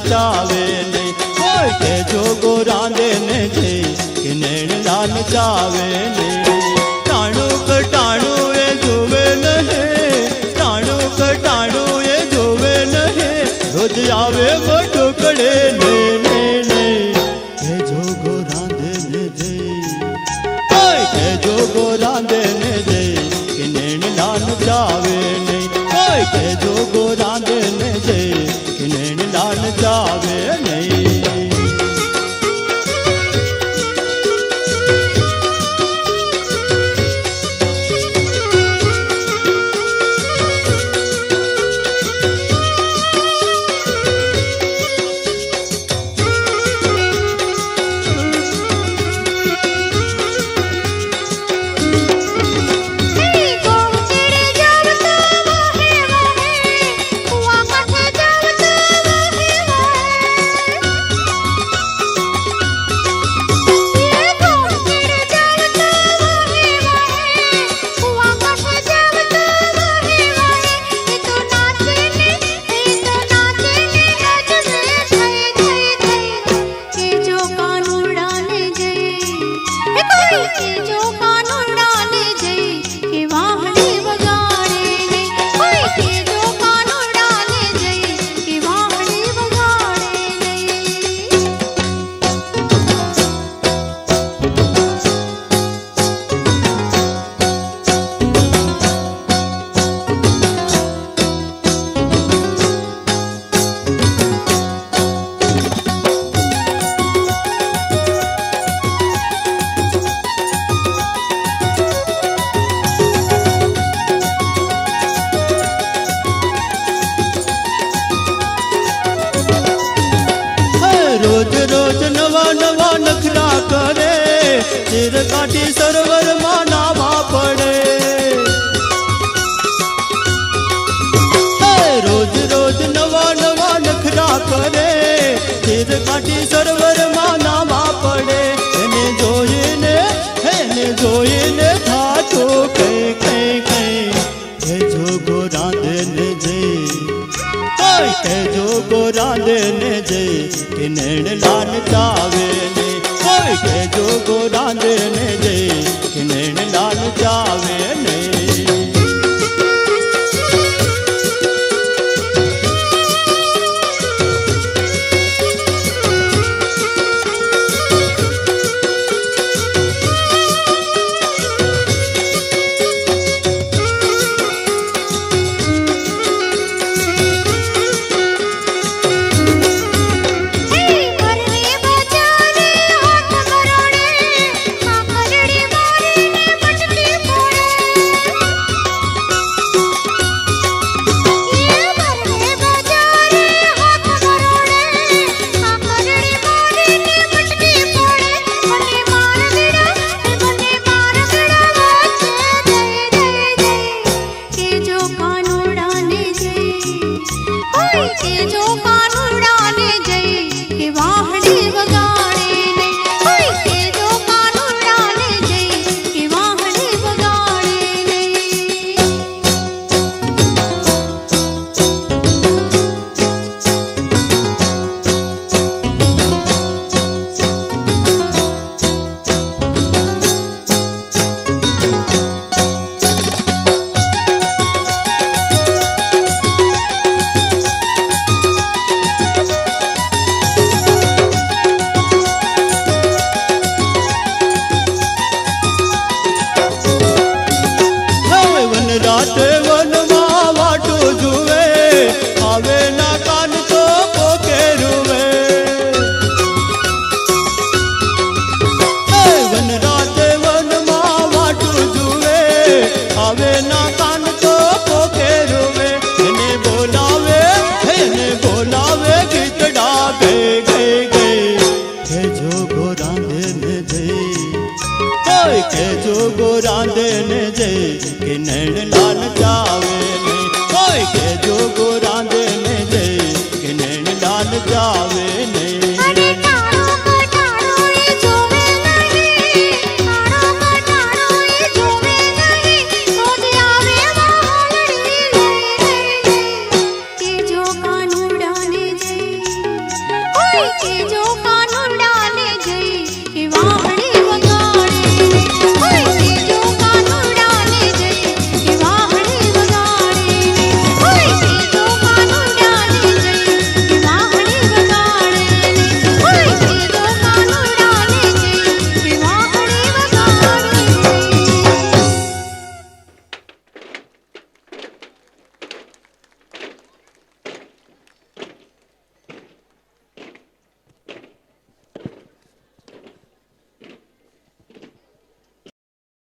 चावे ने कोई के जो गोरांदे ने जे कि नैन लाल चावे ने टाणू कटाणू ये जोवे नहे टाणू कटाणू ये जोवे नहे रोज आवे वो टुकड़े ने के जो गोरांदे ने जे कोई के जो गोरांदे ने जे कि नैन लाल चावे ने कोई के जो गोरांदे ने जे कि नैन लाल जावे नहीं। रोज रोज नवा नवा नखरा करे सिर काटी सरवर मानावा पड़े रोज रोज नवा नवा नखरा करे सिर काटी सरवर मानावा पड़े એને જોઈને થાતો કઈ જો ગોરાંદે ને જે કોઈ કે જો ગોરાંદે ને જે कि नैन लाल चावे ने कोई के जो गोरांदे ने जे कि नैन लाल चावे ने। જોગો રાંધે ને જઈ કે નૈણ લાલ જાવે ને કોઈ કે જોગો રાંધે ને જઈ કે નૈણ લાલ જાવે ને કે જો